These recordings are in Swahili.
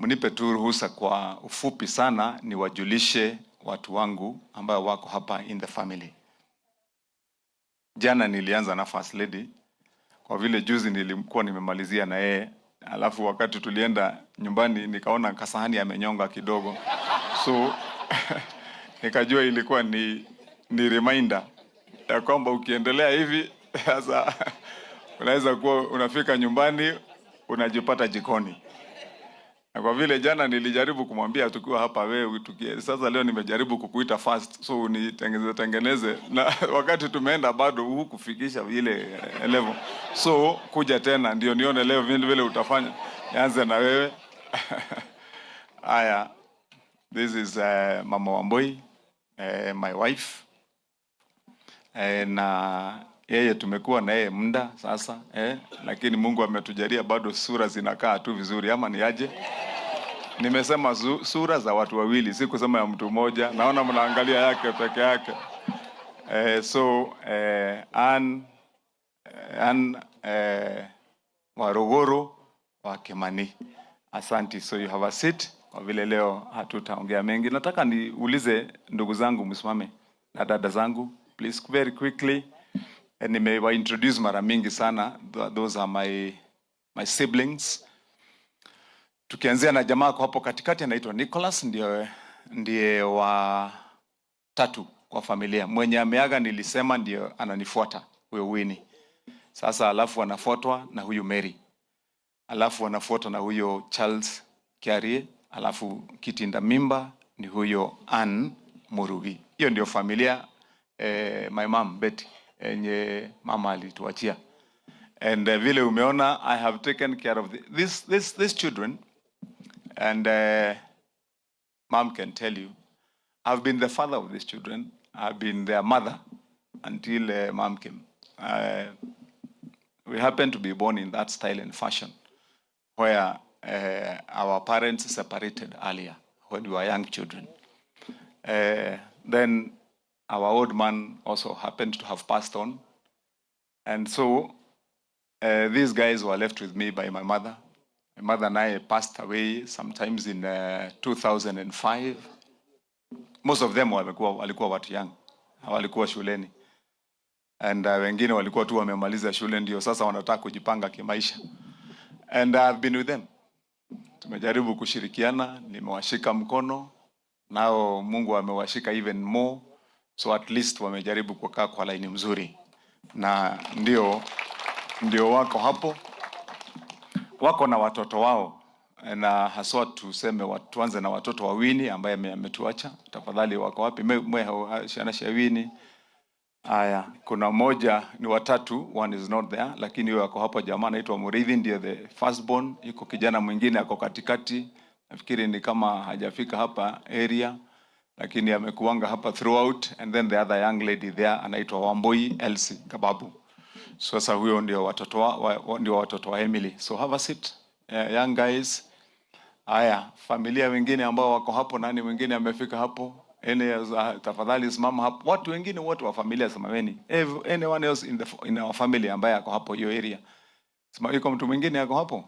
mnipe tu ruhusa kwa ufupi sana niwajulishe watu wangu ambao wako hapa in the family. Jana nilianza na First Lady kwa vile juzi nilikuwa nimemalizia na yeye, alafu wakati tulienda nyumbani nikaona kasahani amenyonga kidogo, so nikajua ilikuwa ni reminder ya kwamba ukiendelea hivi sasa unaweza kuwa unafika nyumbani unajipata jikoni. Na kwa vile jana nilijaribu kumwambia tukiwa hapa wewe sasa leo nimejaribu kukuita fast, so tengeneze na wakati tumeenda bado hukufikisha ile level, so kuja tena ndio nione leo vile utafanya. Nianze na wewe. Aya, this is Mama Wambui, my wife. Na yeye tumekuwa na yeye muda sasa, lakini Mungu ametujalia bado sura zinakaa tu vizuri, ama ni aje? Nimesema sura za watu wawili, si kusema ya mtu mmoja. Naona mnaangalia yake peke yake. Ann Waruguru wa Kimani. Asante. So you have a seat. Kwa vile leo hatutaongea mengi, nataka niulize ndugu zangu msimame na dada zangu, please very quickly. Nimewa introduce mara mingi sana, those are my siblings. Tukianzia na jamaa kwa hapo katikati anaitwa Nicholas, ndiye wa tatu kwa familia. Mwenye ameaga nilisema ndio ananifuata, huyo Winnie. Sasa alafu anafuatwa na huyu Mary. Alafu anafuatwa na huyo Charles Kiarie, alafu kitinda mimba ni huyo Ann Murugi. Hiyo ndio familia my mom Betty yenye mama alituachia. And vile umeona, I have taken care of these children. And mom can tell you, I've been the father of these children. I've been their mother until mom came. We happened to be born in that style and fashion, where our parents separated earlier when we were young children. Then our old man also happened to have passed on. And so these guys were left with me by my mother. My mother and I passed away sometimes in 2005. Most of them walikuwa watu young. Walikuwa shuleni. And wengine walikuwa tu wamemaliza shule ndio sasa wanataka kujipanga kimaisha. And I've been with them. Tumejaribu kushirikiana, nimewashika mkono. Nao Mungu amewashika even more. So at least wamejaribu kukaa kwa laini mzuri. Na ndio wako hapo. Wako na watoto wao. Na haswa tuseme tuanze na watoto wa Winnie ambaye ametuacha. Tafadhali wako wapi? Shanasha Winnie. Aya, kuna moja ni watatu, one is not there, lakini yeye wako hapo. Jamaa anaitwa Muridhi, ndiye the firstborn. Iko kijana mwingine ako katikati. Nafikiri ni kama hajafika hapa area, lakini amekuanga hapa throughout. And then the other young lady there anaitwa Wambui Elsie Kababu. Sasa huyo ndio watoto wa Emily. So have a seat, young guys. Aya, familia wengine ambao wako hapo, nani mwingine amefika hapo? Tafadhali simama hapo. Watu wengine wote wa familia simameni. Anyone else in our family ambaye ako hapo hiyo area. Sima yuko mtu mwingine yako hapo?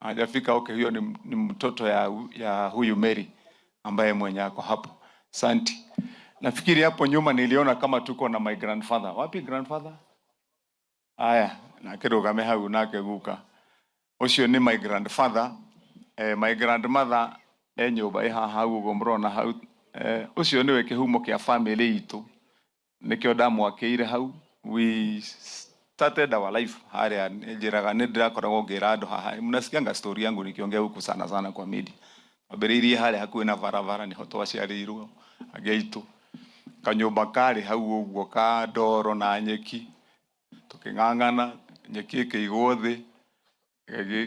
Hajafika. Okay, huyo ni mtoto ya huyu Mary ambaye mwenye ako hapo. Santi. Nafikiri hapo nyuma niliona kama tuko na my grandfather. Wapi grandfather? Aya, na kidogo amehau nake guka. Ucio ni my grandfather. My grandmother enyoba hau gomrona hau. Ucio niwe kihumo kia family itu. Nikio ndamwakiire hau. We started our life haria njiraga ndirakoragwo ngira andu haha. Mnasikianga story yangu nikiongea huku sana kwa media. Wabiririe haria hakuwe na varavara niho twaciarirwo ageitu. Kanyumba kari hau uguo ka ndoro na nyeki. Tuking'ang'ana nyeki ikigwo thi.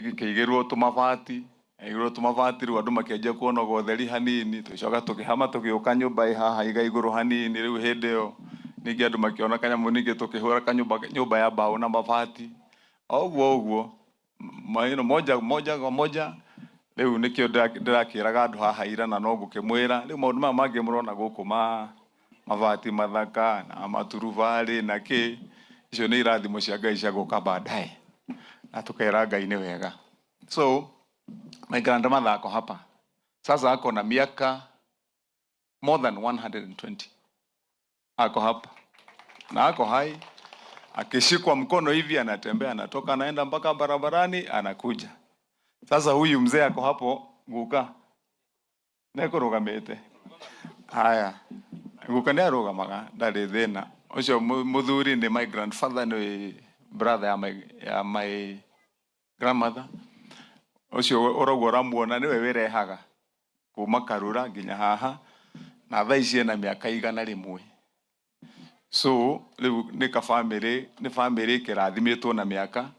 Ikigirwo tumabati. Iguru tumabati ru andu makianjia kuona gotheri hanini, tucoka tukihama tugiuka nyumba haha iga iguru hanini. Riu hindi yo ningi andu makiona kanyamu ningi tukihura nyumba ya mbao na mabati oguo moja kwa moja. Riu nikio ndirakiraga andu haha ira na no ngukimwira riu maundu mangi murona guku mabati mathaka na maturuvari na ki icio ni irathimo cia Ngai cia guka baadaye na tukaira Ngai ni wega. So My grandmother ako hapa. Sasa ako na miaka more than 120. Ako hapa. Na ako hai. Akishikwa mkono hivi anatembea, anatoka anaenda mpaka barabarani anakuja. Sasa huyu mzee ako hapo guka. Neko rugamete. Haya. Guka ndia rugamaga ndari thina. Ucio muthuri ni my grandfather, ni brother ya my grandmother. Ucio uragwo ramuona niwe wirehaga kuma Karura nginya haha na thaa ici na miaka 100. So ni ka family, ni family kirathimitwo na miaka,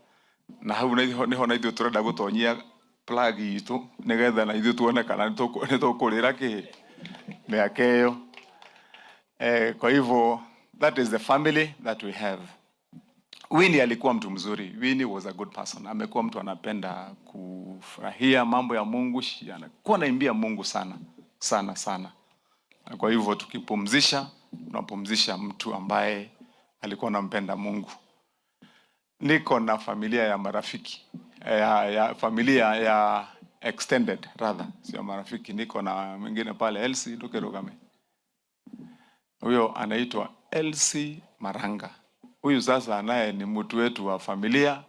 na hau niho na ithuĩ turenda gutonyia plug itu nigetha na ithuĩ tuone kana nitukurira ki miaka iyo. Kwa hivyo that is the family that we have. Winnie alikuwa mtu mzuri. Winnie was a good person. Amekuwa mtu anapenda kufurahia mambo ya Mungu, anakuwa anaimbia Mungu sana sana sana. Kwa hivyo tukipumzisha, tunapumzisha mtu ambaye alikuwa anampenda Mungu. Niko na familia ya marafiki, ya familia ya extended rather, sio marafiki. Niko na mwingine pale Elsie Ndukerugame. Huyo anaitwa Elsie Maranga. Huyu sasa naye ni mtu wetu wa familia.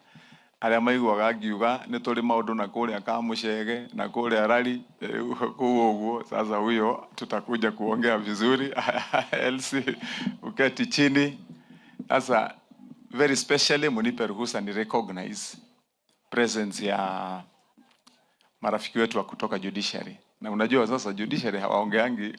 Aria maiguaga ngiuga ni tuli maundu na kuria Kamuchege na kuria Rari kuguo. Sasa huyo tutakuja kuongea vizuri. Elsie, uketi chini. Sasa very specially munipe ruhusa ni recognize presence ya marafiki wetu wa kutoka judiciary. Na unajua sasa judiciary hawaongeangi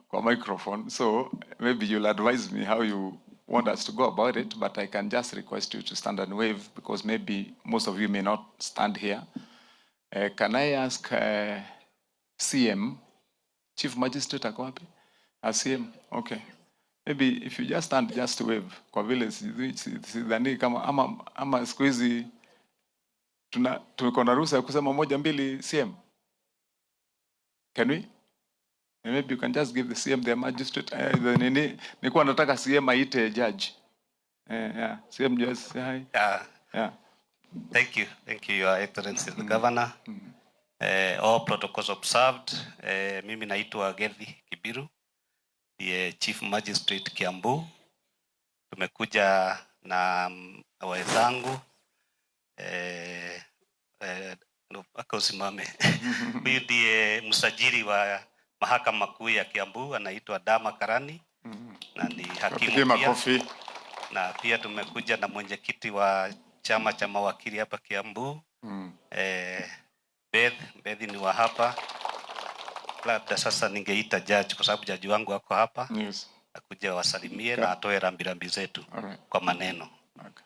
kwa microphone, so maybe you'll advise me how you want us to go about it, but I can just request you to stand and wave because maybe most of you may not stand here. Can I ask CM, Chief Magistrate ako wapi? CM, okay. Maybe if you just stand, just wave. Kwa vile sidhani kama ama siku hizi tuko na ruhusa ya kusema moja mbili CM. Can we? And maybe you can just give the CM, the magistrate. Nilikuwa nataka CM aite judge. Yeah, CM just say hi. Yeah. Thank you, Your Excellency the Governor. All protocols observed. Mimi naitwa Gethi Kibiru, the Chief Magistrate Kiambu. Tumekuja na wenzangu usimame. Huyu ndiye msajili wa Mahakama Kuu ya Kiambu, anaitwa Dama Karani na ni hakimu pia. Na pia tumekuja na mwenyekiti wa chama cha mawakili hapa Kiambu. Beth ni wa hapa. Labda sasa ningeita judge kwa sababu judge wangu wako hapa. Yes. Akuja wasalimie na atoe rambirambi zetu kwa maneno. Okay.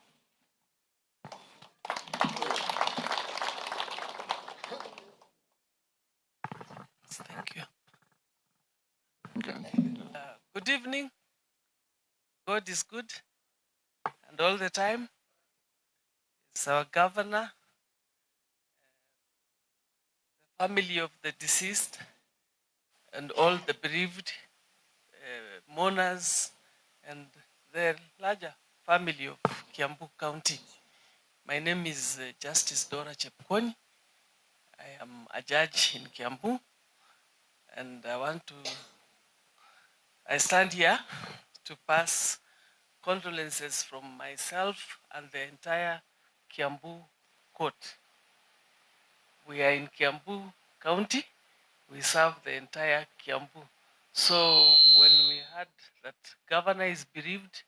Thank you. Okay. Good evening. God is good, and all the time. It's our governor, the family of the deceased, and all the bereaved, mourners, and the larger family of Kiambu County. My name is Justice Dora Chepkwony. I am a judge in Kiambu, and I stand here to pass condolences from myself and the entire Kiambu court. We are in Kiambu County. We serve the entire Kiambu. So when we heard that governor is bereaved,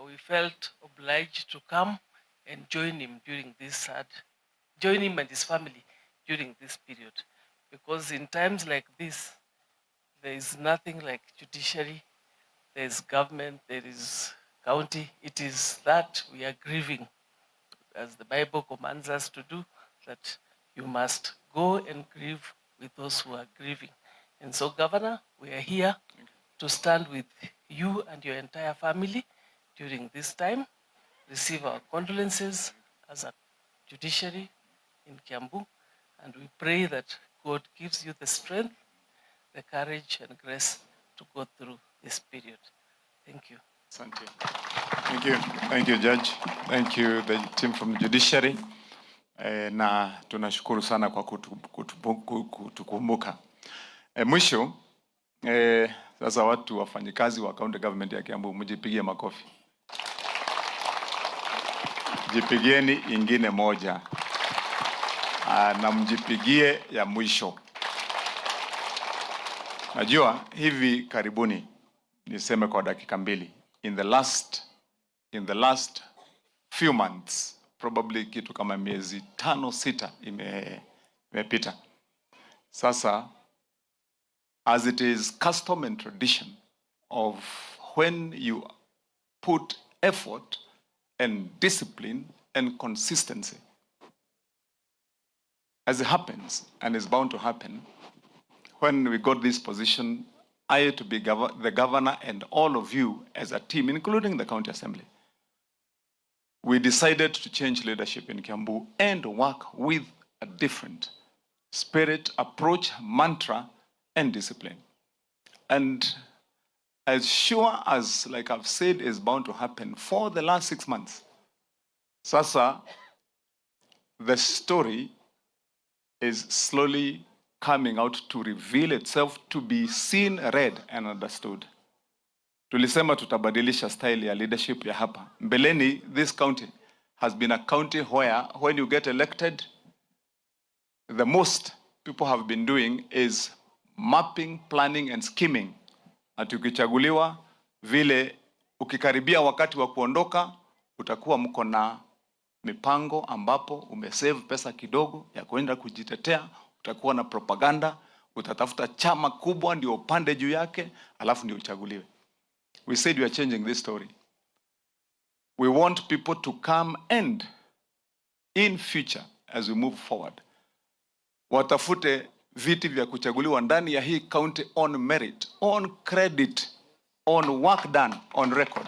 we felt obliged to come and join him during this join him and his family during this period. Because in times like this, there is nothing like judiciary, there is government, there is county. It is that we are grieving, as the Bible commands us to do, that you must go and grieve with those who are grieving. And so, Governor, we are here to stand with you and your entire family during this time, receive our condolences as a judiciary in Kiambu, and we pray that God gives you the strength, the courage and grace to go through this period. Thank you. Thank you. Thank you. Thank you, Judge. Thank you, the team from the judiciary. na tunashukuru sana kwa kutukumbuka. Mwisho, sasa watu wafanyikazi wa county government ya Kiambu, mjipigie makofi. Jipigieni ingine moja. Na mjipigie ya mwisho. Najua hivi karibuni, niseme kwa dakika mbili, in the last few months, probably kitu kama miezi 5-6 imepita. Sasa, as it is custom and tradition of when you put effort and discipline and consistency, as it happens and is bound to happen, when we got this position, I to be the governor and all of you as a team, including the county assembly, we decided to change leadership in Kiambu and work with a different spirit, approach, mantra, and discipline. And as sure as, like I've said, is bound to happen for the last 6 months, sasa, the story is slowly coming out to reveal itself, to be seen, read, and understood. Tulisema tutabadilisha style ya leadership ya hapa. Mbeleni, this county has been a county where when you get elected, the most people have been doing is mapping, planning, and scheming. Ati ukichaguliwa, vile ukikaribia wakati wa kuondoka, utakuwa mko na mipango ambapo umesave pesa kidogo ya kwenda kujitetea, utakuwa na propaganda, utatafuta chama kubwa ndio upande juu yake, alafu ndio uchaguliwe. We said we are changing this story. We want people to come and in future as we move forward, watafute viti vya kuchaguliwa ndani ya hii county on merit, on credit, on work done, on record.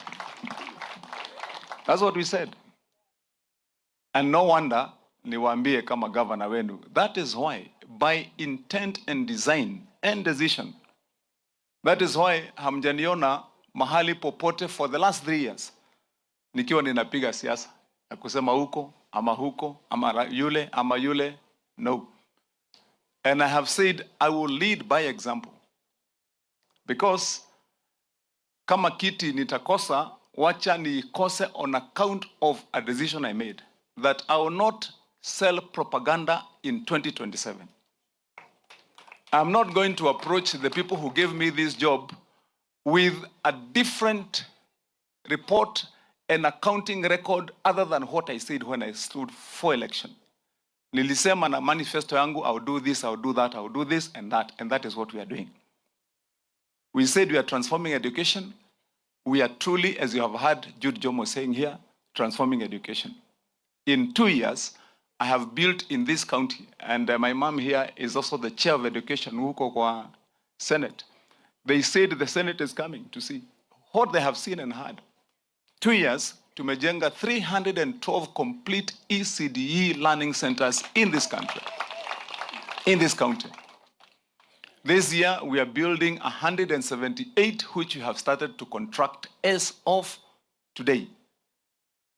That's what we said. And no wonder niwaambie kama governor wenu. That is why, by intent and design and decision, that is why hamjaniona mahali popote for the last 3 years nikiwa ninapiga siasa ya kusema huko ama yule ama yule. No. And I have said I will lead by example, because kama kiti nitakosa, wacha nikose on account of a decision I made, that I will not sell propaganda in 2027. I'm not going to approach the people who gave me this job with a different report and accounting record other than what I said when I stood for election. Nilisema na manifesto yangu, I'll do this, I'll do that, I'll do this and that is what we are doing. We said we are transforming education. We are truly, as you have heard Jude Jomo saying here, transforming education. In 2 years, I have built in this county, and my mom here is also the chair of education, huko kwa Senate. They said the Senate is coming to see what they have seen and heard. 2 years, tumejenga 312 complete ECDE learning centers in this country, in this county. This year, we are building 178, which we have started to contract as of today.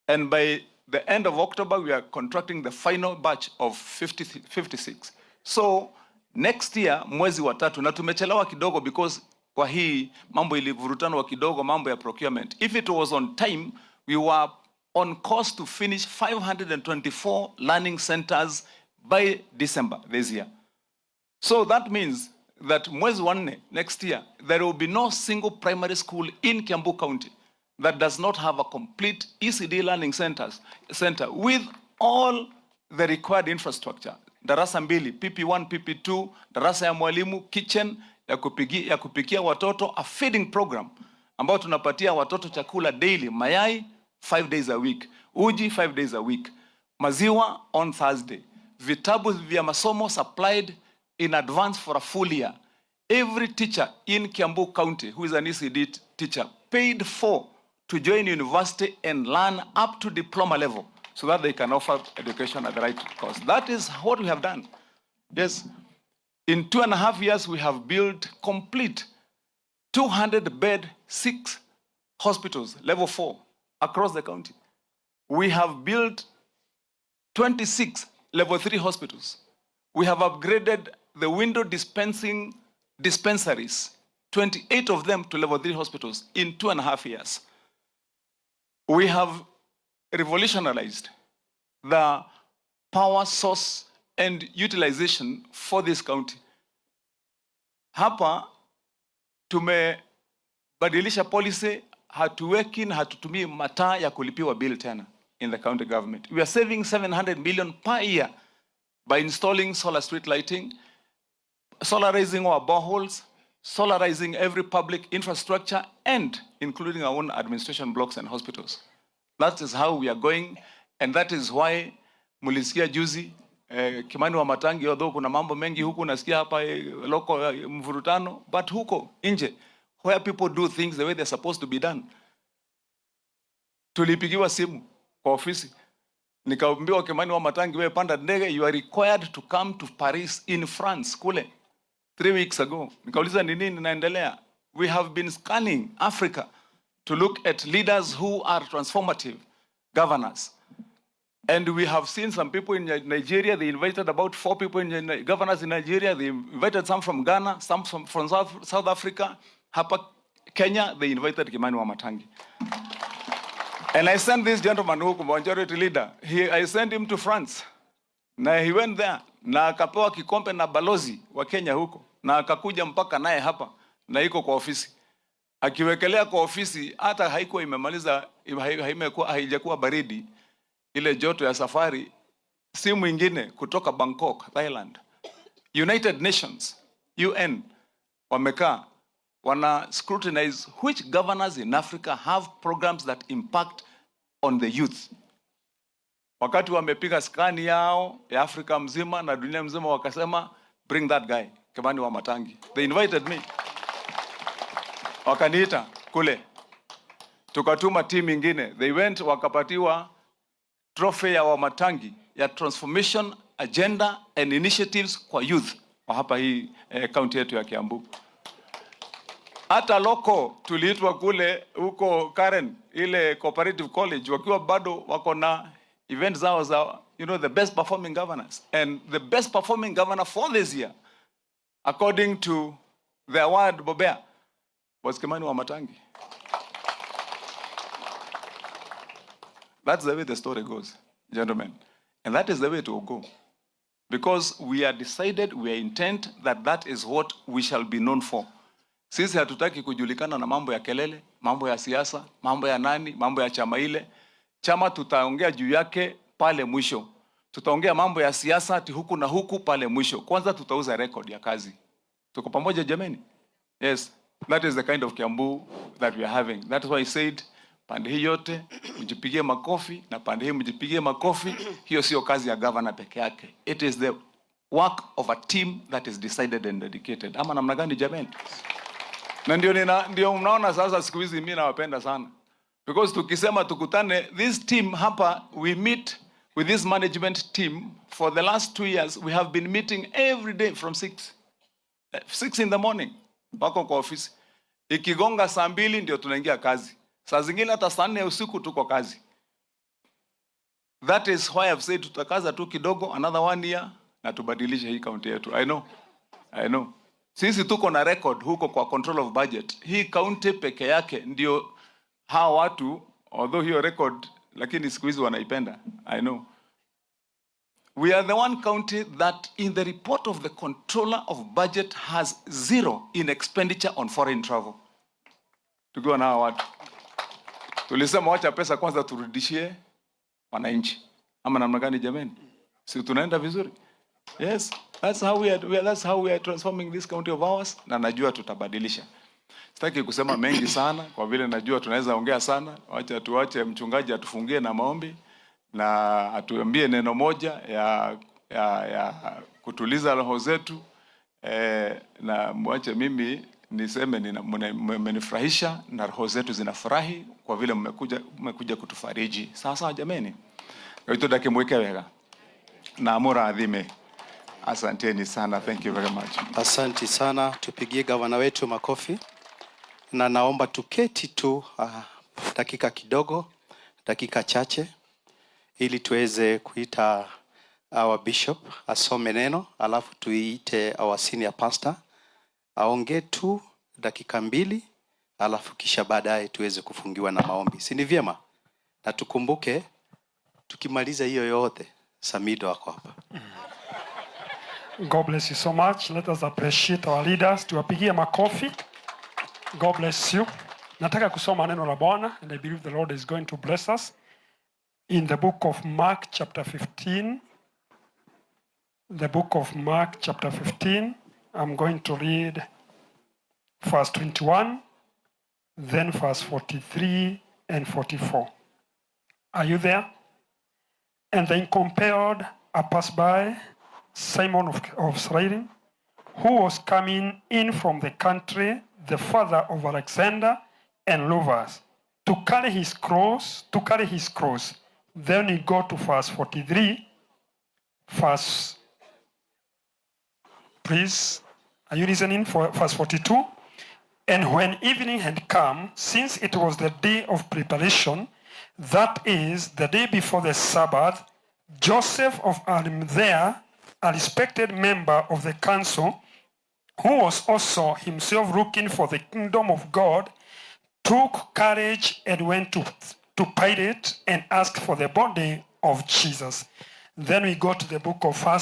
And by the end of October, we are contracting the final batch of 56. So next year, mwezi wa 3, na tumechelewa kidogo because kwa hii mambo ilivurutana kidogo, mambo ya procurement. If it was on time, we were on course to finish 524 learning centers by December this year. So that means that mwezi wa 4 next year, there will be no single primary school in Kiambu County that does not have a complete ECD learning center with all the required infrastructure. Darasa mbili, PP1, PP2, darasa ya mwalimu, kitchen ya kupikia watoto, a feeding program ambao tunapatia watoto chakula daily, mayai 5 days a week, uji 5 days a week, maziwa on Thursday, vitabu vya masomo supplied in advance for a full year. Every teacher in Kiambu County who is an ECD teacher paid for to join university and learn up to diploma level so that they can offer education at the right cost. That is what we have done. Yes. In 2.5 years, we have built complete 200-bed 6 hospitals, level 4, across the county. We have built 26 level 3 hospitals. We have upgraded the window dispensing dispensaries, 28 of them to level 3 hospitals in 2.5 years. We have revolutionized the power source and utilization for this county. Hapa tumebadilisha policy, hatutumii mataa ya kulipiwa bill tena in the county government. We are saving 700 million per year by installing solar street lighting, solarizing our boreholes, solarizing every public infrastructure, and including our own administration blocks and hospitals. That is how we are going, and that is why mulisikia juzi Kimani wa Matangi, although kuna mambo mengi huku nasikia hapa loko mvurutano, but huko nje where people do things the way they're supposed to be done. Tulipigiwa simu kwa ofisi, nikaambiwa Kimani wa Matangi, wewe panda ndege, you are required to come to Paris in France kule 3 weeks ago. Nikauliza ni nini naendelea? We have been scanning Africa to look at leaders who are transformative governors. And we have seen some people in Nigeria. They invited about 4 people in governors in Nigeria. They invited some from Ghana, some from South Africa. Hapa Kenya, they invited Kimani wa Matangi. And I sent this gentleman who majority leader. I sent him to France. Na he went there. Na akapewa kikombe na balozi wa Kenya huko. Na akakuja mpaka naye hapa. Na iko kwa ofisi. Akiwekelea kwa ofisi, hata haikuwa imemaliza, haijakuwa baridi ile joto ya safari, simu mwingine kutoka Bangkok, Thailand, United Nations, UN, wamekaa wana scrutinize which governors in Africa have programs that impact on the youth. Wakati wamepiga skani yao ya Afrika mzima na dunia mzima, wakasema bring that guy, Kimani wa Matangi. They invited me. Wakaniita kule, tukatuma team ingine, they went wakapatiwa trophy ya Wamatangi ya transformation agenda and initiatives kwa youth wa hapa hii county yetu ya Kiambu. Hata loko tuliitwa kule huko Karen, ile cooperative college, wakiwa bado wako na events zao za the best performing governors, and the best performing governor for this year according to the award Bobea was Kimani wa Matangi. That's the way the story goes, gentlemen. And that is the way it will go. Because we are decided, we are intent that that is what we shall be known for. Sisi hatutaki kujulikana na mambo ya kelele, mambo ya siasa, mambo ya nani, mambo ya chama ile. Chama tutaongea juu yake pale mwisho. Tutaongea mambo ya siasa ati huku na huku pale mwisho. Kwanza tutauza record ya kazi. Tuko pamoja jameni? Yes, that is the kind of Kiambu that we are having. That is why I said, pande hii yote mjipigie makofi na pande hii mjipigie makofi. Hiyo sio kazi ya governor peke yake. It is the work of a team that is decided and dedicated. Ama namna gani jameni? Na ndio mnaona sasa siku hizi mimi nawapenda sana. Because tukisema tukutane, this team hapa, we meet with this management team for the last 2 years. We have been meeting every day from 6 in the morning. Wako kwa ofisi. Ikigonga saa 2 ndio tunaingia kazi. Saa zingine hata saa 4 usiku tuko kazi. That is why I've said tutakaza tu kidogo another 1 year na tubadilishe hii county yetu. I know. Sisi tuko na record huko kwa control of budget. Hii county peke yake ndio hawa watu, although hiyo record lakini siku hizi wanaipenda. I know. We are the one county that in the report of the controller of budget has 0 in expenditure on foreign travel. Tukiwa na hawa watu. Tulisema wacha pesa kwanza turudishie wananchi. Ama namna gani jameni? Si tunaenda vizuri? Yes, that's how we are transforming this county of ours, na najua tutabadilisha. Sitaki kusema mengi sana kwa vile najua tunaweza ongea sana. Wacha tuache mchungaji atufungie na maombi na atuambie neno moja ya kutuliza roho zetu, na mwache mimi niseme mmenifurahisha na roho zetu zinafurahi kwa vile mmekuja kutufariji. Sasa jameni, kaito dake mweke wega na amura adhime. Asanteni sana, thank you very much. Asante sana, tupigie gavana wetu makofi. Na naomba tuketi tu dakika kidogo, dakika chache ili tuweze kuita our bishop asome neno, alafu tuite our senior pastor aongee tu dakika 2, alafu kisha baadaye tuweze kufungiwa na maombi. Si ni vyema? Na tukumbuke tukimaliza hiyo yote Samido wako hapa. God bless you so much. Let us appreciate our leaders. Tuwapigie makofi. God bless you. Nataka kusoma neno la Bwana, and I believe the Lord is going to bless us. In the book of Mark chapter 15. The book of Mark chapter 15. I'm going to read verse 21, then verse 43 and 44. Are you there? And then compelled a passerby, Simon of Cyrene, who was coming in from the country, the father of Alexander and Rufus, to carry his cross. Then we go to verse 43. Please, are you listening? For verse 42. And when evening had come, since it was the day of preparation, that is, the day before the Sabbath, Joseph of Arimathea, a respected member of the council, who was also himself looking for the kingdom of God, took courage and went to Pilate and asked for the body of Jesus. Then we go to the book of 1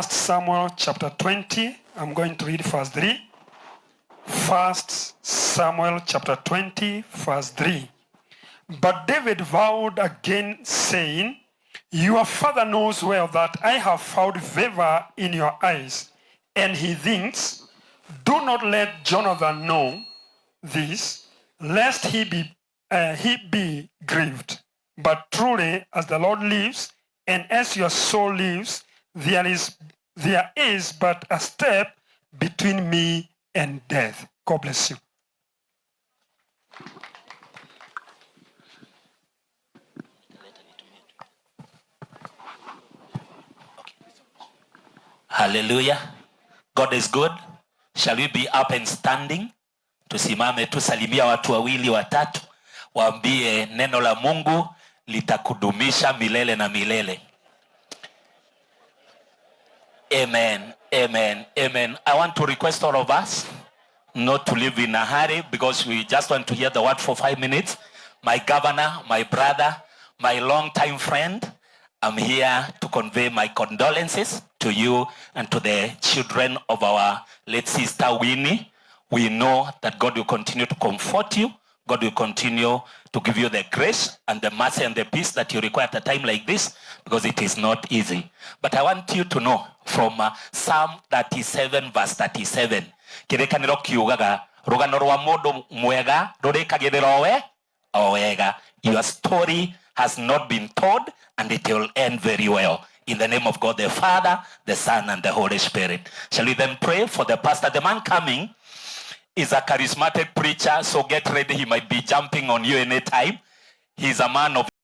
Samuel chapter 20. I'm going to read verse 3. 1 Samuel chapter 20, verse 3. But David vowed again, saying, your father knows well that I have found favor in your eyes. And he thinks, do not let Jonathan know this, lest he be grieved. But truly, as the Lord lives, and as your soul lives, there is but a step between me and death. God bless you. Hallelujah. God is good. Shall we be up and standing? Tusimame tusalimia watu wawili watatu. Waambie neno la Mungu litakudumisha milele na milele. Amen. Amen. Amen. I want to request all of us not to live in a hurry because we just want to hear the word for 5 minutes. My governor, my brother, my longtime friend, I'm here to convey my condolences to you and to the children of our late sister Winnie. We know that God will continue to comfort you. God will continue to give you the grace and the mercy and the peace that you require at a time like this, because it is not easy. But I want you to know from Psalm 37 verse 37. Kirikaniro kiugaga rugano rwa mundu mwega rurikagirira wega. Your story has not been told and it will end very well. In the name of God the Father, the Son, and the Holy Spirit. Shall we then pray for the pastor? The man coming is a charismatic preacher, so get ready. He might be jumping on you anytime. He's a man of